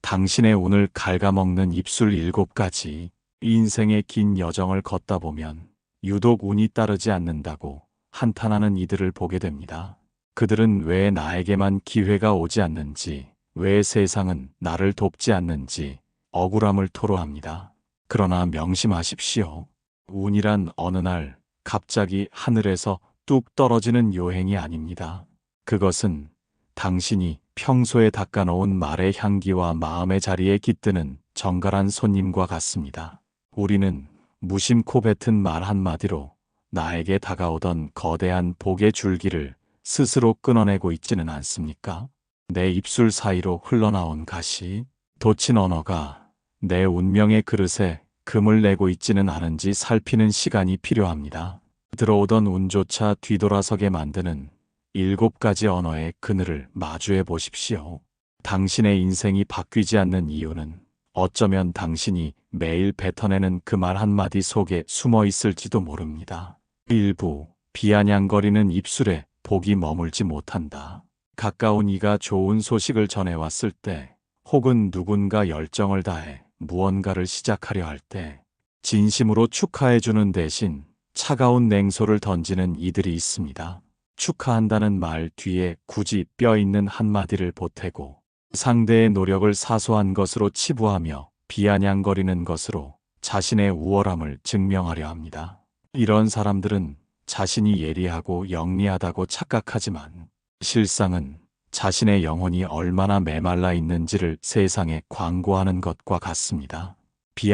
당신의 운을 갉아먹는 입술 7가지. 인생의 긴 여정을 걷다 보면 유독 운이 따르지 않는다고 한탄하는 이들을 보게 됩니다. 그들은 왜 나에게만 기회가 오지 않는지, 왜 세상은 나를 돕지 않는지 억울함을 토로합니다. 그러나 명심하십시오. 운이란 어느 날 갑자기 하늘에서 뚝 떨어지는 요행이 아닙니다. 그것은 당신이 평소에 닦아놓은 말의 향기와 마음의 자리에 깃드는 정갈한 손님과 같습니다. 우리는 무심코 뱉은 말 한마디로 나에게 다가오던 거대한 복의 줄기를 스스로 끊어내고 있지는 않습니까? 내 입술 사이로 흘러나온 가시, 돋친 언어가 내 운명의 그릇에 금을 내고 있지는 않은지 살피는 시간이 필요합니다. 들어오던 운조차 뒤돌아서게 만드는 7가지 언어의 그늘을 마주해 보십시오. 당신의 인생이 바뀌지 않는 이유는 어쩌면 당신이 매일 뱉어내는 그 말 한마디 속에 숨어 있을지도 모릅니다. 일부 비아냥거리는 입술에 복이 머물지 못한다. 가까운 이가 좋은 소식을 전해왔을 때, 혹은 누군가 열정을 다해 무언가를 시작하려 할 때, 진심으로 축하해주는 대신 차가운 냉소를 던지는 이들이 있습니다. 축하한다는 말 뒤에 굳이 뼈 있는 한마디를 보태고 상대의 노력을 사소한 것으로 치부하며 비아냥거리는 것으로 자신의 우월함을 증명하려 합니다. 이런 사람들은 자신이 예리하고 영리하다고 착각하지만 실상은 자신의 영혼이 얼마나 메말라 있는지를 세상에 광고하는 것과 같습니다.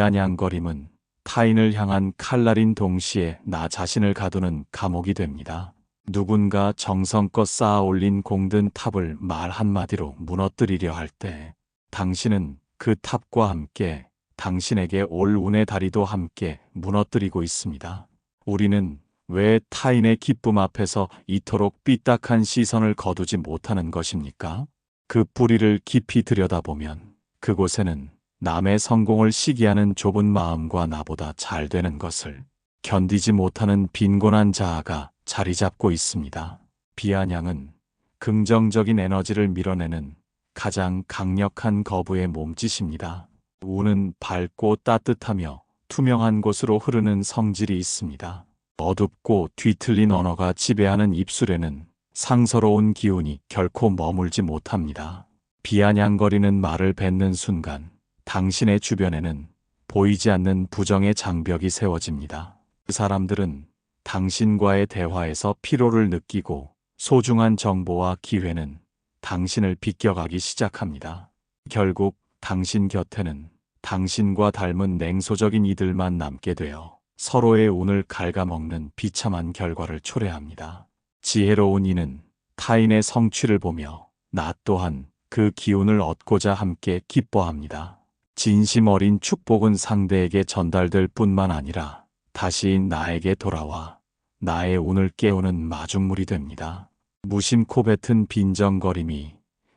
비아냥거림은 타인을 향한 칼날인 동시에 나 자신을 가두는 감옥이 됩니다. 누군가 정성껏 쌓아 올린 공든 탑을 말 한마디로 무너뜨리려 할 때 당신은 그 탑과 함께 당신에게 올 운의 다리도 함께 무너뜨리고 있습니다. 우리는 왜 타인의 기쁨 앞에서 이토록 삐딱한 시선을 거두지 못하는 것입니까? 그 뿌리를 깊이 들여다보면 그곳에는 남의 성공을 시기하는 좁은 마음과 나보다 잘 되는 것을 견디지 못하는 빈곤한 자아가 자리 잡고 있습니다. 비아냥은 긍정적인 에너지를 밀어내는 가장 강력한 거부의 몸짓입니다. 운은 밝고 따뜻하며 투명한 곳으로 흐르는 성질이 있습니다. 어둡고 뒤틀린 언어가 지배하는 입술에는 상서로운 기운이 결코 머물지 못합니다. 비아냥거리는 말을 뱉는 순간 당신의 주변에는 보이지 않는 부정의 장벽이 세워집니다. 그 사람들은 당신과의 대화에서 피로를 느끼고 소중한 정보와 기회는 당신을 비껴가기 시작합니다. 결국 당신 곁에는 당신과 닮은 냉소적인 이들만 남게 되어 서로의 운을 갉아먹는 비참한 결과를 초래합니다. 지혜로운 이는 타인의 성취를 보며 나 또한 그 기운을 얻고자 함께 기뻐합니다. 진심 어린 축복은 상대에게 전달될 뿐만 아니라 다시 나에게 돌아와 나의 운을 깨우는 마중물이 됩니다. 무심코 뱉은 빈정거림이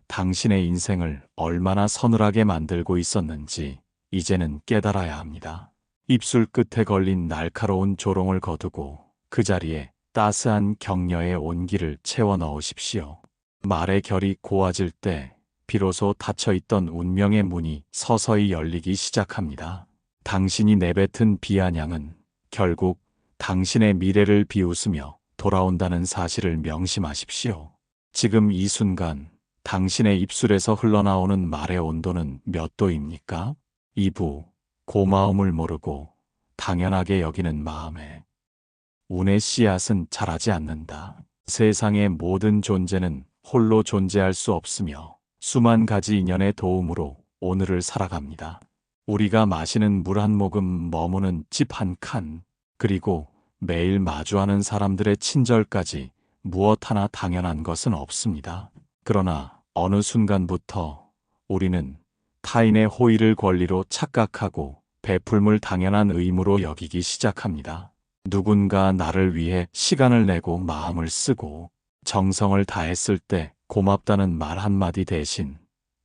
당신의 인생을 얼마나 서늘하게 만들고 있었는지 이제는 깨달아야 합니다. 입술 끝에 걸린 날카로운 조롱을 거두고 그 자리에 따스한 격려의 온기를 채워 넣으십시오. 말의 결이 고와질 때 비로소 닫혀있던 운명의 문이 서서히 열리기 시작합니다. 당신이 내뱉은 비아냥은 결국 당신의 미래를 비웃으며 돌아온다는 사실을 명심하십시오. 지금 이 순간 당신의 입술에서 흘러나오는 말의 온도는 몇 도입니까? 2부 고마움을 모르고 당연하게 여기는 마음에 운의 씨앗은 자라지 않는다. 세상의 모든 존재는 홀로 존재할 수 없으며 수만 가지 인연의 도움으로 오늘을 살아갑니다. 우리가 마시는 물 한 모금, 머무는 집 한 칸, 그리고 매일 마주하는 사람들의 친절까지 무엇 하나 당연한 것은 없습니다. 그러나 어느 순간부터 우리는 타인의 호의를 권리로 착각하고 베풀물 당연한 의무로 여기기 시작합니다. 누군가 나를 위해 시간을 내고 마음을 쓰고 정성을 다했을 때 고맙다는 말 한마디 대신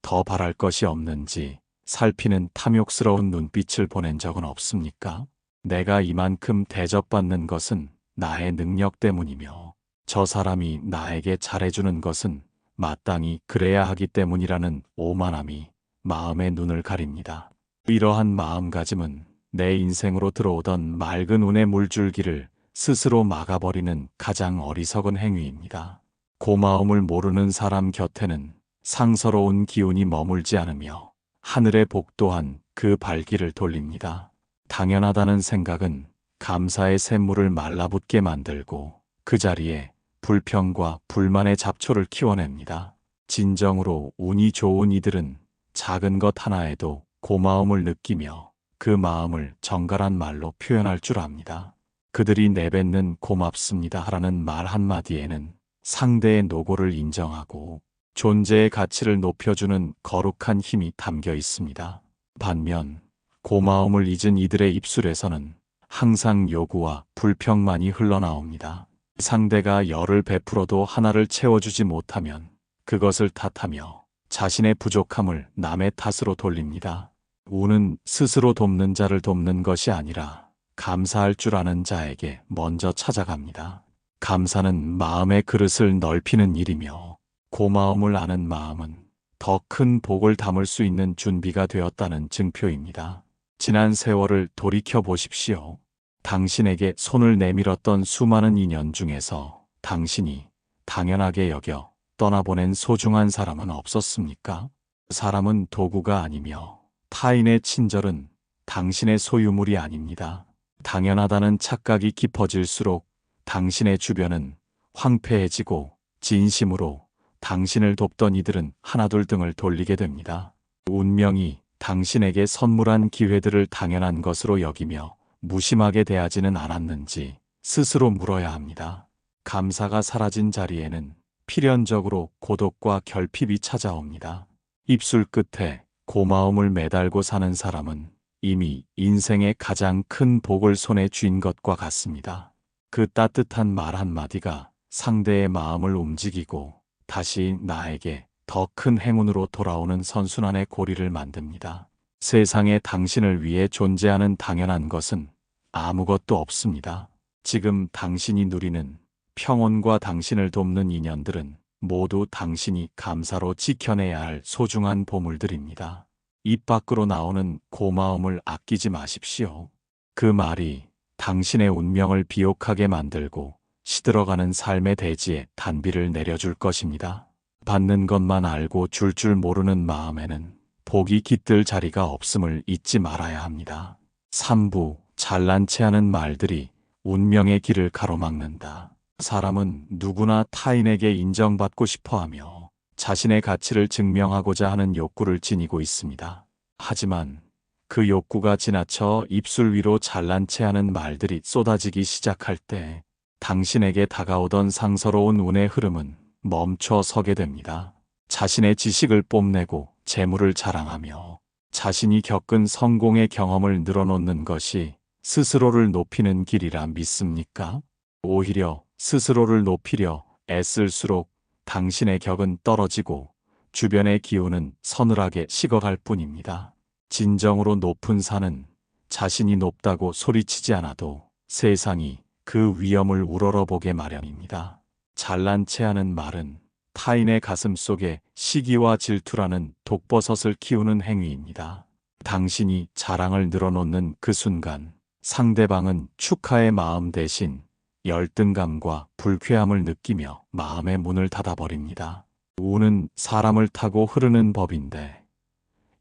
더 바랄 것이 없는지 살피는 탐욕스러운 눈빛을 보낸 적은 없습니까? 내가 이만큼 대접받는 것은 나의 능력 때문이며 저 사람이 나에게 잘해주는 것은 마땅히 그래야 하기 때문이라는 오만함이 마음의 눈을 가립니다. 이러한 마음가짐은 내 인생으로 들어오던 맑은 운의 물줄기를 스스로 막아버리는 가장 어리석은 행위입니다. 고마움을 모르는 사람 곁에는 상서로운 기운이 머물지 않으며 하늘의 복 또한 그 발길을 돌립니다. 당연하다는 생각은 감사의 샘물을 말라붙게 만들고 그 자리에 불평과 불만의 잡초를 키워냅니다. 진정으로 운이 좋은 이들은 작은 것 하나에도 고마움을 느끼며 그 마음을 정갈한 말로 표현할 줄 압니다. 그들이 내뱉는 고맙습니다라는 말 한마디에는 상대의 노고를 인정하고 존재의 가치를 높여주는 거룩한 힘이 담겨 있습니다. 반면 고마움을 잊은 이들의 입술에서는 항상 요구와 불평만이 흘러나옵니다. 상대가 열을 베풀어도 하나를 채워주지 못하면 그것을 탓하며 자신의 부족함을 남의 탓으로 돌립니다. 운은 스스로 돕는 자를 돕는 것이 아니라 감사할 줄 아는 자에게 먼저 찾아갑니다. 감사는 마음의 그릇을 넓히는 일이며 고마움을 아는 마음은 더 큰 복을 담을 수 있는 준비가 되었다는 증표입니다. 지난 세월을 돌이켜 보십시오. 당신에게 손을 내밀었던 수많은 인연 중에서 당신이 당연하게 여겨 떠나보낸 소중한 사람은 없었습니까? 사람은 도구가 아니며 타인의 친절은 당신의 소유물이 아닙니다. 당연하다는 착각이 깊어질수록 당신의 주변은 황폐해지고 진심으로 당신을 돕던 이들은 하나둘 등을 돌리게 됩니다. 운명이 당신에게 선물한 기회들을 당연한 것으로 여기며 무심하게 대하지는 않았는지 스스로 물어야 합니다. 감사가 사라진 자리에는 필연적으로 고독과 결핍이 찾아옵니다. 입술 끝에 고마움을 매달고 사는 사람은 이미 인생의 가장 큰 복을 손에 쥔 것과 같습니다. 그 따뜻한 말 한마디가 상대의 마음을 움직이고 다시 나에게 더 큰 행운으로 돌아오는 선순환의 고리를 만듭니다. 세상에 당신을 위해 존재하는 당연한 것은 아무것도 없습니다. 지금 당신이 누리는 평온과 당신을 돕는 인연들은 모두 당신이 감사로 지켜내야 할 소중한 보물들입니다. 입 밖으로 나오는 고마움을 아끼지 마십시오. 그 말이 당신의 운명을 비옥하게 만들고 시들어가는 삶의 대지에 단비를 내려줄 것입니다. 받는 것만 알고 줄 모르는 마음에는 복이 깃들 자리가 없음을 잊지 말아야 합니다. 3부 잘난 체하는 말들이 운명의 길을 가로막는다. 사람은 누구나 타인에게 인정받고 싶어하며 자신의 가치를 증명하고자 하는 욕구를 지니고 있습니다. 하지만 그 욕구가 지나쳐 입술 위로 잘난 체하는 말들이 쏟아지기 시작할 때 당신에게 다가오던 상서로운 운의 흐름은 멈춰 서게 됩니다. 자신의 지식을 뽐내고 재물을 자랑하며 자신이 겪은 성공의 경험을 늘어놓는 것이 스스로를 높이는 길이라 믿습니까? 오히려 스스로를 높이려 애쓸수록 당신의 격은 떨어지고 주변의 기운은 서늘하게 식어갈 뿐입니다. 진정으로 높은 산은 자신이 높다고 소리치지 않아도 세상이 그 위엄을 우러러보게 마련입니다. 잘난 체하는 말은 타인의 가슴 속에 시기와 질투라는 독버섯을 키우는 행위입니다. 당신이 자랑을 늘어놓는 그 순간 상대방은 축하의 마음 대신 열등감과 불쾌함을 느끼며 마음의 문을 닫아버립니다. 운은 사람을 타고 흐르는 법인데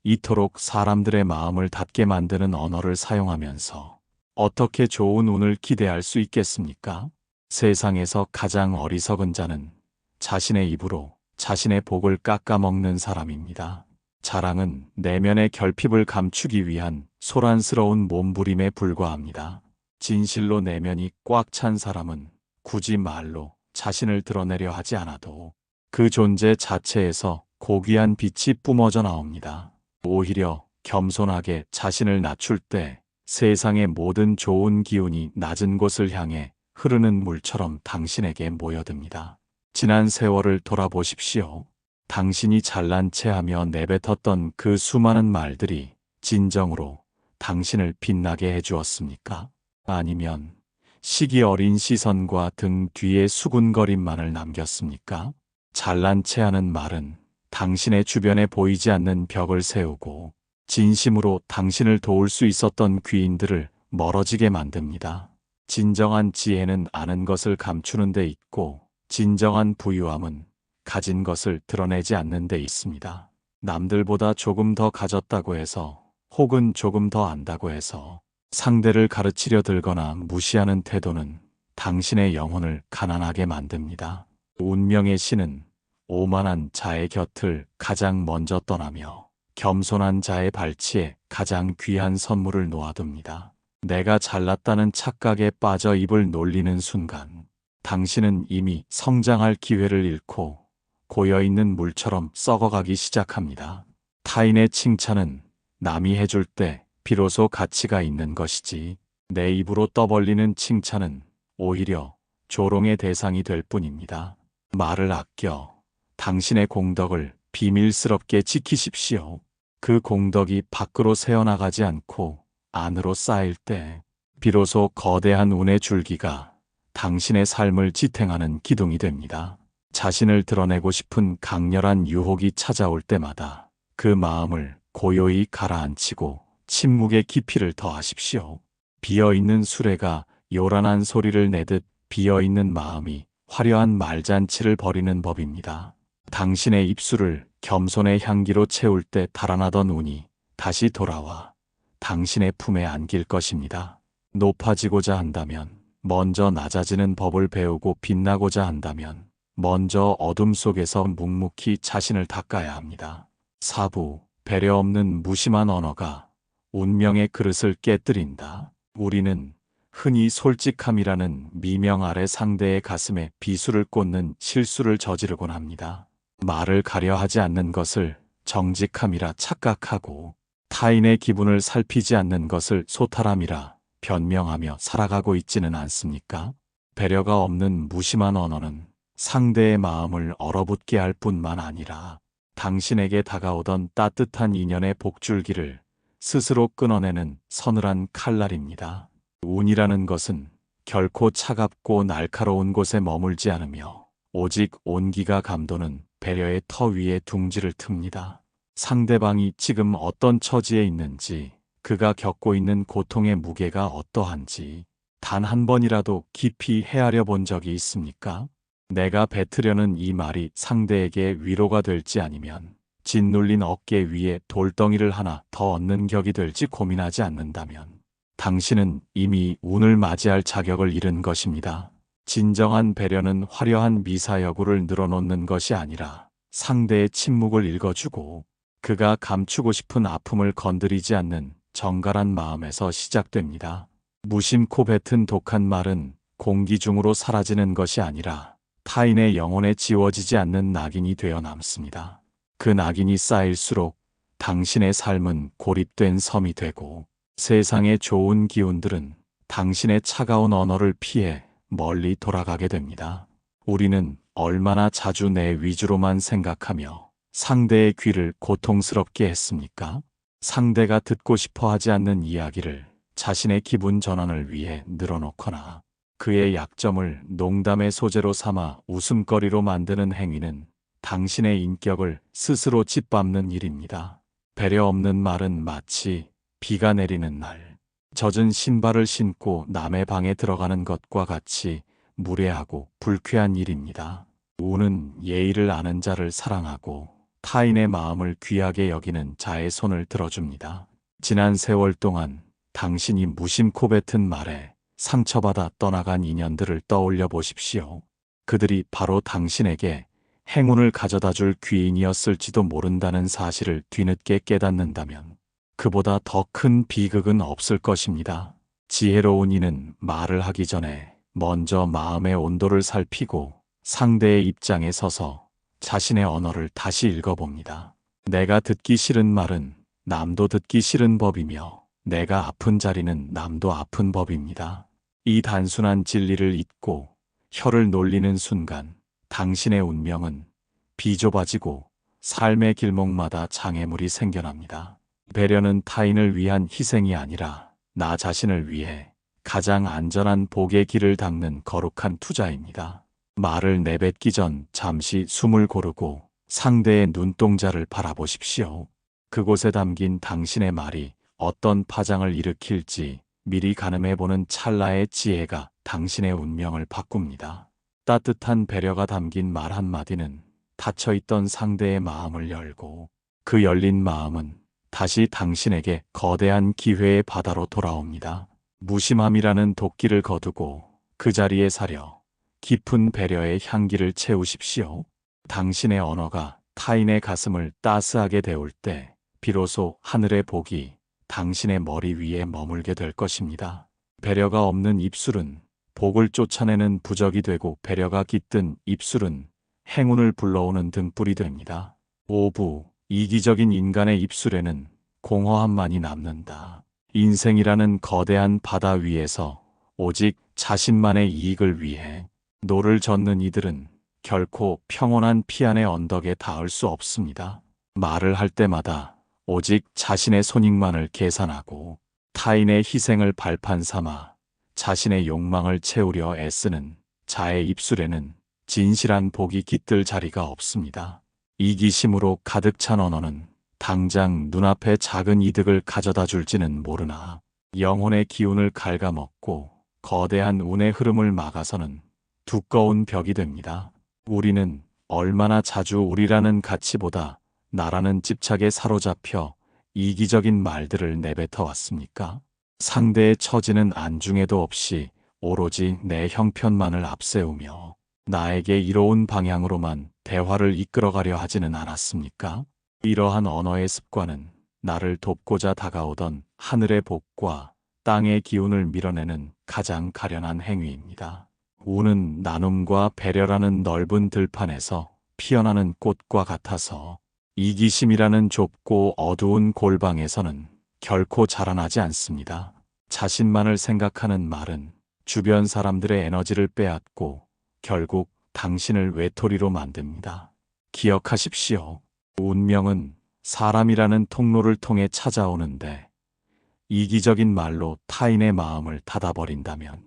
이토록 사람들의 마음을 닫게 만드는 언어를 사용하면서 어떻게 좋은 운을 기대할 수 있겠습니까? 세상에서 가장 어리석은 자는 자신의 입으로 자신의 복을 깎아먹는 사람입니다. 자랑은 내면의 결핍을 감추기 위한 소란스러운 몸부림에 불과합니다. 진실로 내면이 꽉 찬 사람은 굳이 말로 자신을 드러내려 하지 않아도 그 존재 자체에서 고귀한 빛이 뿜어져 나옵니다. 오히려 겸손하게 자신을 낮출 때 세상의 모든 좋은 기운이 낮은 곳을 향해 흐르는 물처럼 당신에게 모여듭니다. 지난 세월을 돌아보십시오. 당신이 잘난 체하며 내뱉었던 그 수많은 말들이 진정으로 당신을 빛나게 해주었습니까? 아니면 시기 어린 시선과 등 뒤에 수군거림만을 남겼습니까? 잘난 체하는 말은 당신의 주변에 보이지 않는 벽을 세우고 진심으로 당신을 도울 수 있었던 귀인들을 멀어지게 만듭니다. 진정한 지혜는 아는 것을 감추는 데 있고 진정한 부유함은 가진 것을 드러내지 않는 데 있습니다. 남들보다 조금 더 가졌다고 해서 혹은 조금 더 안다고 해서 상대를 가르치려 들거나 무시하는 태도는 당신의 영혼을 가난하게 만듭니다. 운명의 신은 오만한 자의 곁을 가장 먼저 떠나며 겸손한 자의 발치에 가장 귀한 선물을 놓아둡니다. 내가 잘났다는 착각에 빠져 입을 놀리는 순간 당신은 이미 성장할 기회를 잃고 고여있는 물처럼 썩어가기 시작합니다. 타인의 칭찬은 남이 해줄 때 비로소 가치가 있는 것이지 내 입으로 떠벌리는 칭찬은 오히려 조롱의 대상이 될 뿐입니다. 말을 아껴 당신의 공덕을 비밀스럽게 지키십시오. 그 공덕이 밖으로 새어나가지 않고 안으로 쌓일 때 비로소 거대한 운의 줄기가 당신의 삶을 지탱하는 기둥이 됩니다. 자신을 드러내고 싶은 강렬한 유혹이 찾아올 때마다 그 마음을 고요히 가라앉히고 침묵의 깊이를 더하십시오. 비어있는 수레가 요란한 소리를 내듯 비어있는 마음이 화려한 말잔치를 벌이는 법입니다. 당신의 입술을 겸손의 향기로 채울 때 달아나던 운이 다시 돌아와 당신의 품에 안길 것입니다. 높아지고자 한다면 먼저 낮아지는 법을 배우고 빛나고자 한다면 먼저 어둠 속에서 묵묵히 자신을 닦아야 합니다. 사부, 배려 없는 무심한 언어가 운명의 그릇을 깨뜨린다. 우리는 흔히 솔직함이라는 미명 아래 상대의 가슴에 비수를 꽂는 실수를 저지르곤 합니다. 말을 가려 하지 않는 것을 정직함이라 착각하고 타인의 기분을 살피지 않는 것을 소탈함이라 변명하며 살아가고 있지는 않습니까? 배려가 없는 무심한 언어는 상대의 마음을 얼어붙게 할 뿐만 아니라 당신에게 다가오던 따뜻한 인연의 복줄기를 스스로 끊어내는 서늘한 칼날입니다. 운이라는 것은 결코 차갑고 날카로운 곳에 머물지 않으며 오직 온기가 감도는 배려의 터 위에 둥지를 틉니다. 상대방이 지금 어떤 처지에 있는지, 그가 겪고 있는 고통의 무게가 어떠한지 단 한 번이라도 깊이 헤아려 본 적이 있습니까? 내가 뱉으려는 이 말이 상대에게 위로가 될지 아니면 짓눌린 어깨 위에 돌덩이를 하나 더 얹는 격이 될지 고민하지 않는다면 당신은 이미 운을 맞이할 자격을 잃은 것입니다. 진정한 배려는 화려한 미사여구를 늘어놓는 것이 아니라 상대의 침묵을 읽어주고 그가 감추고 싶은 아픔을 건드리지 않는 정갈한 마음에서 시작됩니다. 무심코 뱉은 독한 말은 공기 중으로 사라지는 것이 아니라 타인의 영혼에 지워지지 않는 낙인이 되어 남습니다. 그 낙인이 쌓일수록 당신의 삶은 고립된 섬이 되고 세상의 좋은 기운들은 당신의 차가운 언어를 피해 멀리 돌아가게 됩니다. 우리는 얼마나 자주 내 위주로만 생각하며 상대의 귀를 고통스럽게 했습니까? 상대가 듣고 싶어 하지 않는 이야기를 자신의 기분 전환을 위해 늘어놓거나 그의 약점을 농담의 소재로 삼아 웃음거리로 만드는 행위는 당신의 인격을 스스로 짓밟는 일입니다. 배려 없는 말은 마치 비가 내리는 날 젖은 신발을 신고 남의 방에 들어가는 것과 같이 무례하고 불쾌한 일입니다. 운은 예의를 아는 자를 사랑하고 타인의 마음을 귀하게 여기는 자의 손을 들어줍니다. 지난 세월 동안 당신이 무심코 뱉은 말에 상처받아 떠나간 인연들을 떠올려 보십시오. 그들이 바로 당신에게 행운을 가져다 줄 귀인이었을지도 모른다는 사실을 뒤늦게 깨닫는다면 그보다 더 큰 비극은 없을 것입니다. 지혜로운 이는 말을 하기 전에 먼저 마음의 온도를 살피고 상대의 입장에 서서 자신의 언어를 다시 읽어봅니다. 내가 듣기 싫은 말은 남도 듣기 싫은 법이며 내가 아픈 자리는 남도 아픈 법입니다. 이 단순한 진리를 잊고 혀를 놀리는 순간 당신의 운명은 비좁아지고 삶의 길목마다 장애물이 생겨납니다. 배려는 타인을 위한 희생이 아니라 나 자신을 위해 가장 안전한 복의 길을 닦는 거룩한 투자입니다. 말을 내뱉기 전 잠시 숨을 고르고 상대의 눈동자를 바라보십시오. 그곳에 담긴 당신의 말이 어떤 파장을 일으킬지 미리 가늠해보는 찰나의 지혜가 당신의 운명을 바꿉니다. 따뜻한 배려가 담긴 말 한마디는 닫혀있던 상대의 마음을 열고 그 열린 마음은 다시 당신에게 거대한 기회의 바다로 돌아옵니다. 무심함이라는 도끼를 거두고 그 자리에 사려 깊은 배려의 향기를 채우십시오. 당신의 언어가 타인의 가슴을 따스하게 데울 때 비로소 하늘의 복이 당신의 머리 위에 머물게 될 것입니다. 배려가 없는 입술은 복을 쫓아내는 부적이 되고 배려가 깃든 입술은 행운을 불러오는 등불이 됩니다. 5부 이기적인 인간의 입술에는 공허함만이 남는다. 인생이라는 거대한 바다 위에서 오직 자신만의 이익을 위해 노를 젓는 이들은 결코 평온한 피안의 언덕에 닿을 수 없습니다. 말을 할 때마다 오직 자신의 손익만을 계산하고 타인의 희생을 발판 삼아 자신의 욕망을 채우려 애쓰는 자의 입술에는 진실한 복이 깃들 자리가 없습니다. 이기심으로 가득 찬 언어는 당장 눈앞에 작은 이득을 가져다 줄지는 모르나 영혼의 기운을 갉아먹고 거대한 운의 흐름을 막아서는 두꺼운 벽이 됩니다. 우리는 얼마나 자주 우리라는 가치보다 나라는 집착에 사로잡혀 이기적인 말들을 내뱉어 왔습니까? 상대의 처지는 안중에도 없이 오로지 내 형편만을 앞세우며 나에게 이로운 방향으로만 대화를 이끌어가려 하지는 않았습니까? 이러한 언어의 습관은 나를 돕고자 다가오던 하늘의 복과 땅의 기운을 밀어내는 가장 가련한 행위입니다. 운은 나눔과 배려라는 넓은 들판에서 피어나는 꽃과 같아서 이기심이라는 좁고 어두운 골방에서는 결코 자라나지 않습니다. 자신만을 생각하는 말은 주변 사람들의 에너지를 빼앗고 결국 당신을 외톨이로 만듭니다. 기억하십시오. 운명은 사람이라는 통로를 통해 찾아오는데 이기적인 말로 타인의 마음을 닫아버린다면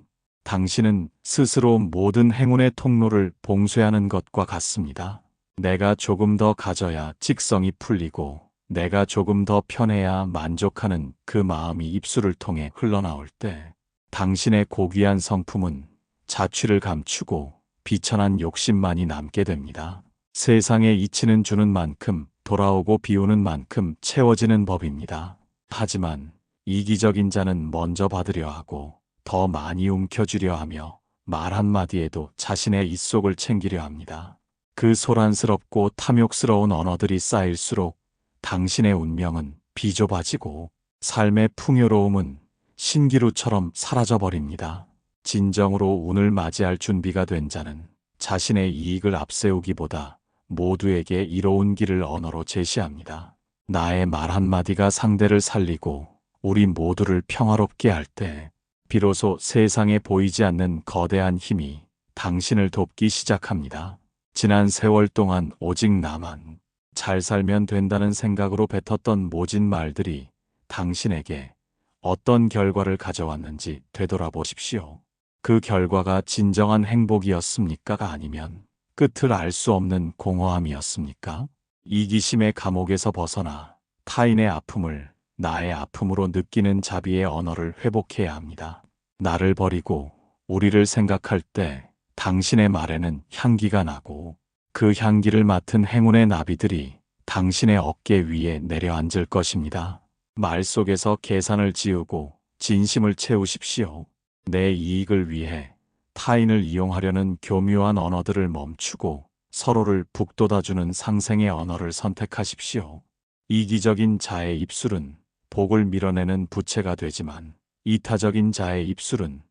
당신은 스스로 모든 행운의 통로를 봉쇄하는 것과 같습니다. 내가 조금 더 가져야 직성이 풀리고 내가 조금 더 편해야 만족하는 그 마음이 입술을 통해 흘러나올 때 당신의 고귀한 성품은 자취를 감추고 비천한 욕심만이 남게 됩니다. 세상에 이치는 주는 만큼 돌아오고 비우는 만큼 채워지는 법입니다. 하지만 이기적인 자는 먼저 받으려 하고 더 많이 움켜쥐려 하며 말 한마디에도 자신의 입속을 챙기려 합니다. 그 소란스럽고 탐욕스러운 언어들이 쌓일수록 당신의 운명은 비좁아지고 삶의 풍요로움은 신기루처럼 사라져버립니다. 진정으로 운을 맞이할 준비가 된 자는 자신의 이익을 앞세우기보다 모두에게 이로운 길을 언어로 제시합니다. 나의 말 한마디가 상대를 살리고 우리 모두를 평화롭게 할 때 비로소 세상에 보이지 않는 거대한 힘이 당신을 돕기 시작합니다. 지난 세월 동안 오직 나만 잘 살면 된다는 생각으로 뱉었던 모진 말들이 당신에게 어떤 결과를 가져왔는지 되돌아보십시오. 그 결과가 진정한 행복이었습니까가 아니면 끝을 알 수 없는 공허함이었습니까? 이기심의 감옥에서 벗어나 타인의 아픔을 나의 아픔으로 느끼는 자비의 언어를 회복해야 합니다. 나를 버리고 우리를 생각할 때 당신의 말에는 향기가 나고 그 향기를 맡은 행운의 나비들이 당신의 어깨 위에 내려앉을 것입니다. 말 속에서 계산을 지우고 진심을 채우십시오. 내 이익을 위해 타인을 이용하려는 교묘한 언어들을 멈추고 서로를 북돋아주는 상생의 언어를 선택하십시오. 이기적인 자의 입술은 복을 밀어내는 부채가 되지만 이타적인 자의 입술은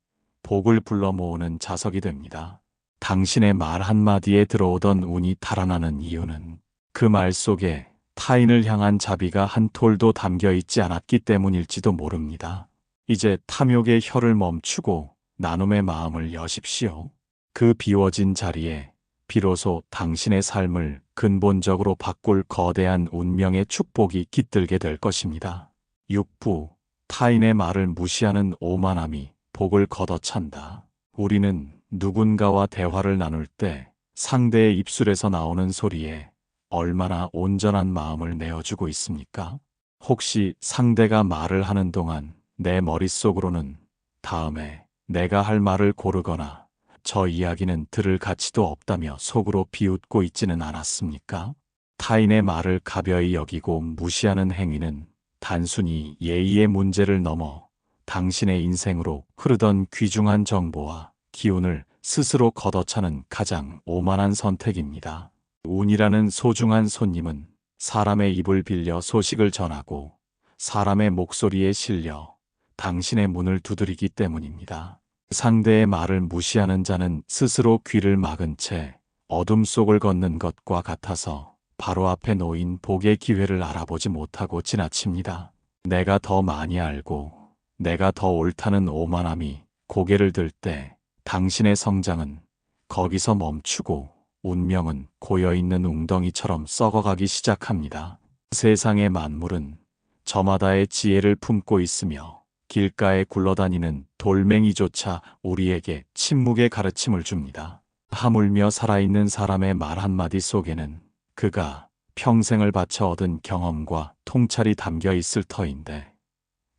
복을 불러 모으는 자석이 됩니다. 당신의 말 한마디에 들어오던 운이 달아나는 이유는 그 말 속에 타인을 향한 자비가 한 톨도 담겨 있지 않았기 때문일지도 모릅니다. 이제 탐욕의 혀를 멈추고 나눔의 마음을 여십시오. 그 비워진 자리에 비로소 당신의 삶을 근본적으로 바꿀 거대한 운명의 축복이 깃들게 될 것입니다. 6부 타인의 말을 무시하는 오만함이 복을 걷어찬다. 우리는 누군가와 대화를 나눌 때 상대의 입술에서 나오는 소리에 얼마나 온전한 마음을 내어주고 있습니까? 혹시 상대가 말을 하는 동안 내 머릿속으로는 다음에 내가 할 말을 고르거나 저 이야기는 들을 가치도 없다며 속으로 비웃고 있지는 않았습니까? 타인의 말을 가벼이 여기고 무시하는 행위는 단순히 예의의 문제를 넘어 당신의 인생으로 흐르던 귀중한 정보와 기운을 스스로 걷어차는 가장 오만한 선택입니다. 운이라는 소중한 손님은 사람의 입을 빌려 소식을 전하고 사람의 목소리에 실려 당신의 문을 두드리기 때문입니다. 상대의 말을 무시하는 자는 스스로 귀를 막은 채 어둠 속을 걷는 것과 같아서 바로 앞에 놓인 복의 기회를 알아보지 못하고 지나칩니다. 내가 더 많이 알고 내가 더 옳다는 오만함이 고개를 들 때 당신의 성장은 거기서 멈추고 운명은 고여있는 웅덩이처럼 썩어가기 시작합니다. 세상의 만물은 저마다의 지혜를 품고 있으며 길가에 굴러다니는 돌멩이조차 우리에게 침묵의 가르침을 줍니다. 하물며 살아있는 사람의 말 한마디 속에는 그가 평생을 바쳐 얻은 경험과 통찰이 담겨 있을 터인데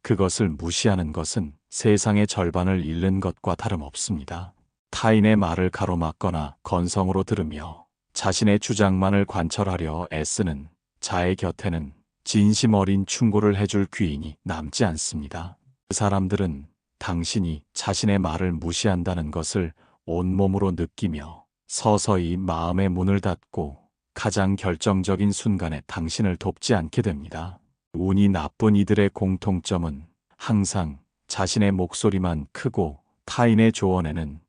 그것을 무시하는 것은 세상의 절반을 잃는 것과 다름없습니다. 타인의 말을 가로막거나 건성으로 들으며 자신의 주장만을 관철하려 애쓰는 자의 곁에는 진심 어린 충고를 해줄 귀인이 남지 않습니다. 그 사람들은 당신이 자신의 말을 무시한다는 것을 온몸으로 느끼며 서서히 마음의 문을 닫고 가장 결정적인 순간에 당신을 돕지 않게 됩니다. 운이 나쁜 이들의 공통점은 항상 자신의 목소리만 크고 타인의 조언에는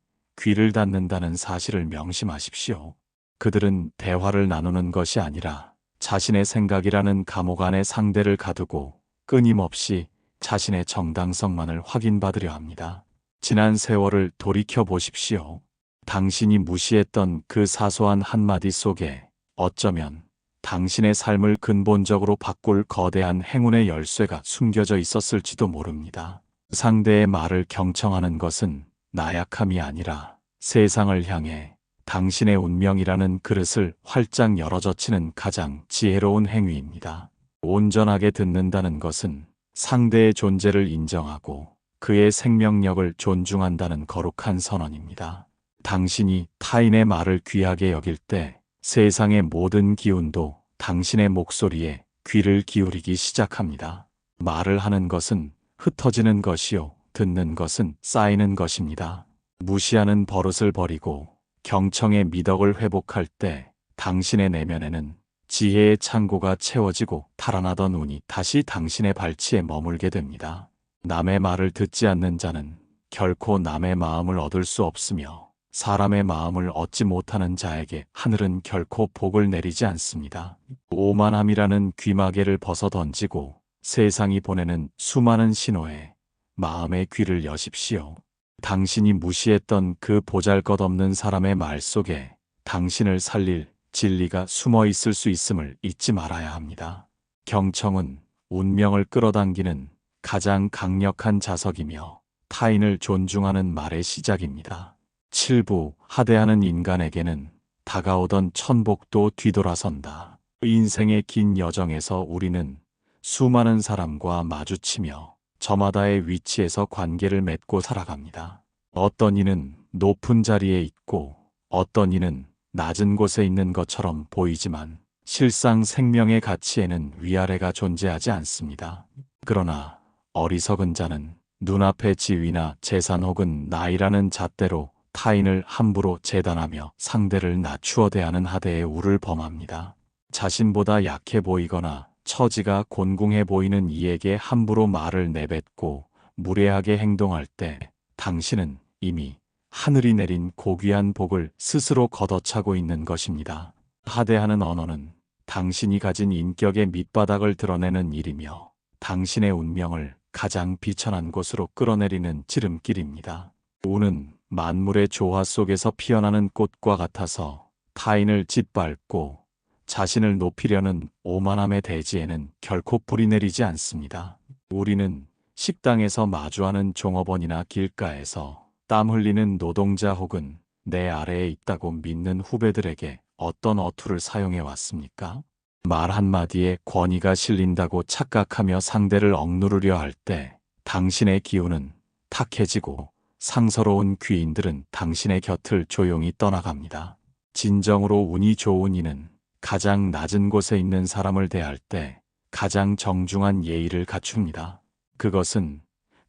귀를 닫는다는 사실을 명심하십시오. 그들은 대화를 나누는 것이 아니라 자신의 생각이라는 감옥 안에 상대를 가두고 끊임없이 자신의 정당성만을 확인받으려 합니다. 지난 세월을 돌이켜 보십시오. 당신이 무시했던 그 사소한 한마디 속에 어쩌면 당신의 삶을 근본적으로 바꿀 거대한 행운의 열쇠가 숨겨져 있었을지도 모릅니다. 상대의 말을 경청하는 것은 나약함이 아니라 세상을 향해 당신의 운명이라는 그릇을 활짝 열어젖히는 가장 지혜로운 행위입니다. 온전하게 듣는다는 것은 상대의 존재를 인정하고 그의 생명력을 존중한다는 거룩한 선언입니다. 당신이 타인의 말을 귀하게 여길 때 세상의 모든 기운도 당신의 목소리에 귀를 기울이기 시작합니다. 말을 하는 것은 흩어지는 것이요, 듣는 것은 쌓이는 것입니다. 무시하는 버릇을 버리고 경청의 미덕을 회복할 때 당신의 내면에는 지혜의 창고가 채워지고 달아나던 운이 다시 당신의 발치에 머물게 됩니다. 남의 말을 듣지 않는 자는 결코 남의 마음을 얻을 수 없으며 사람의 마음을 얻지 못하는 자에게 하늘은 결코 복을 내리지 않습니다. 오만함이라는 귀마개를 벗어 던지고 세상이 보내는 수많은 신호에 마음의 귀를 여십시오. 당신이 무시했던 그 보잘것없는 사람의 말 속에 당신을 살릴 진리가 숨어 있을 수 있음을 잊지 말아야 합니다. 경청은 운명을 끌어당기는 가장 강력한 자석이며 타인을 존중하는 말의 시작입니다. 칠부 하대하는 인간에게는 다가오던 천복도 뒤돌아선다. 인생의 긴 여정에서 우리는 수많은 사람과 마주치며 저마다의 위치에서 관계를 맺고 살아갑니다. 어떤 이는 높은 자리에 있고 어떤 이는 낮은 곳에 있는 것처럼 보이지만 실상 생명의 가치에는 위아래가 존재하지 않습니다. 그러나 어리석은 자는 눈앞의 지위나 재산 혹은 나이라는 잣대로 타인을 함부로 재단하며 상대를 낮추어 대하는 하대의 우를 범합니다. 자신보다 약해 보이거나 처지가 곤궁해 보이는 이에게 함부로 말을 내뱉고 무례하게 행동할 때 당신은 이미 하늘이 내린 고귀한 복을 스스로 걷어차고 있는 것입니다. 하대하는 언어는 당신이 가진 인격의 밑바닥을 드러내는 일이며 당신의 운명을 가장 비천한 곳으로 끌어내리는 지름길입니다. 운은 만물의 조화 속에서 피어나는 꽃과 같아서 타인을 짓밟고 자신을 높이려는 오만함의 대지에는 결코 뿌리 내리지 않습니다. 우리는 식당에서 마주하는 종업원이나 길가에서 땀 흘리는 노동자 혹은 내 아래에 있다고 믿는 후배들에게 어떤 어투를 사용해 왔습니까? 말 한마디에 권위가 실린다고 착각하며 상대를 억누르려 할 때 당신의 기운은 탁해지고 상서로운 귀인들은 당신의 곁을 조용히 떠나갑니다. 진정으로 운이 좋은 이는 가장 낮은 곳에 있는 사람을 대할 때 가장 정중한 예의를 갖춥니다. 그것은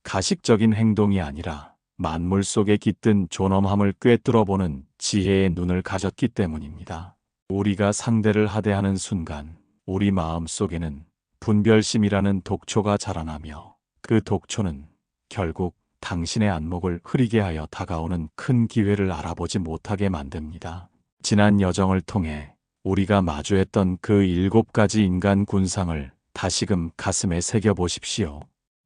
가식적인 행동이 아니라 만물 속에 깃든 존엄함을 꿰뚫어보는 지혜의 눈을 가졌기 때문입니다. 우리가 상대를 하대하는 순간 우리 마음 속에는 분별심이라는 독초가 자라나며 그 독초는 결국 당신의 안목을 흐리게 하여 다가오는 큰 기회를 알아보지 못하게 만듭니다. 지난 여정을 통해 우리가 마주했던 그 7가지 인간 군상을 다시금 가슴에 새겨보십시오.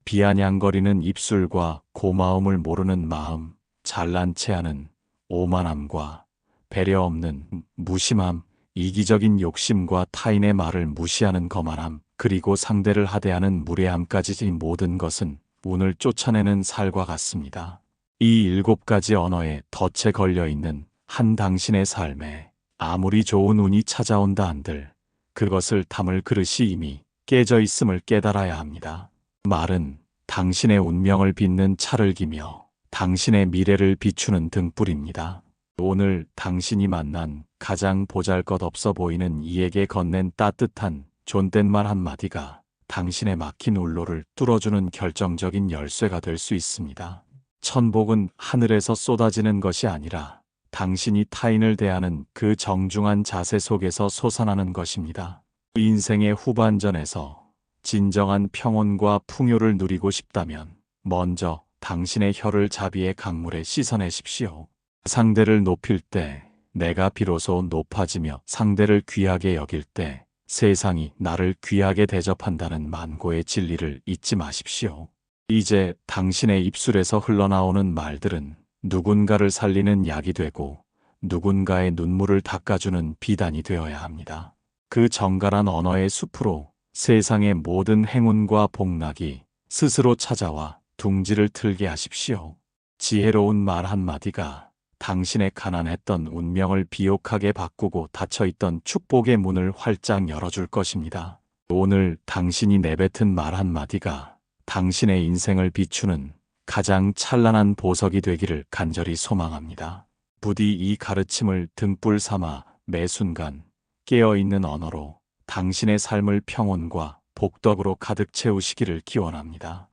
비아냥거리는 입술과 고마움을 모르는 마음, 잘난 체하는 오만함과 배려 없는 무심함, 이기적인 욕심과 타인의 말을 무시하는 거만함, 그리고 상대를 하대하는 무례함까지 이 모든 것은 운을 쫓아내는 살과 같습니다. 이 7가지 언어에 덫에 걸려있는 한 당신의 삶에 아무리 좋은 운이 찾아온다 한들 그것을 담을 그릇이 이미 깨져 있음을 깨달아야 합니다. 말은 당신의 운명을 빚는 차를 기며 당신의 미래를 비추는 등불입니다. 오늘 당신이 만난 가장 보잘것없어 보이는 이에게 건넨 따뜻한 존댓말 한마디가 당신의 막힌 울로를 뚫어주는 결정적인 열쇠가 될 수 있습니다. 천복은 하늘에서 쏟아지는 것이 아니라 당신이 타인을 대하는 그 정중한 자세 속에서 솟아나는 것입니다. 인생의 후반전에서 진정한 평온과 풍요를 누리고 싶다면 먼저 당신의 혀를 자비의 강물에 씻어내십시오. 상대를 높일 때 내가 비로소 높아지며 상대를 귀하게 여길 때 세상이 나를 귀하게 대접한다는 만고의 진리를 잊지 마십시오. 이제 당신의 입술에서 흘러나오는 말들은 누군가를 살리는 약이 되고 누군가의 눈물을 닦아주는 비단이 되어야 합니다. 그 정갈한 언어의 숲으로 세상의 모든 행운과 복락이 스스로 찾아와 둥지를 틀게 하십시오. 지혜로운 말 한마디가 당신의 가난했던 운명을 비옥하게 바꾸고 닫혀있던 축복의 문을 활짝 열어줄 것입니다. 오늘 당신이 내뱉은 말 한마디가 당신의 인생을 비추는 가장 찬란한 보석이 되기를 간절히 소망합니다. 부디 이 가르침을 등불 삼아 매 순간 깨어있는 언어로 당신의 삶을 평온과 복덕으로 가득 채우시기를 기원합니다.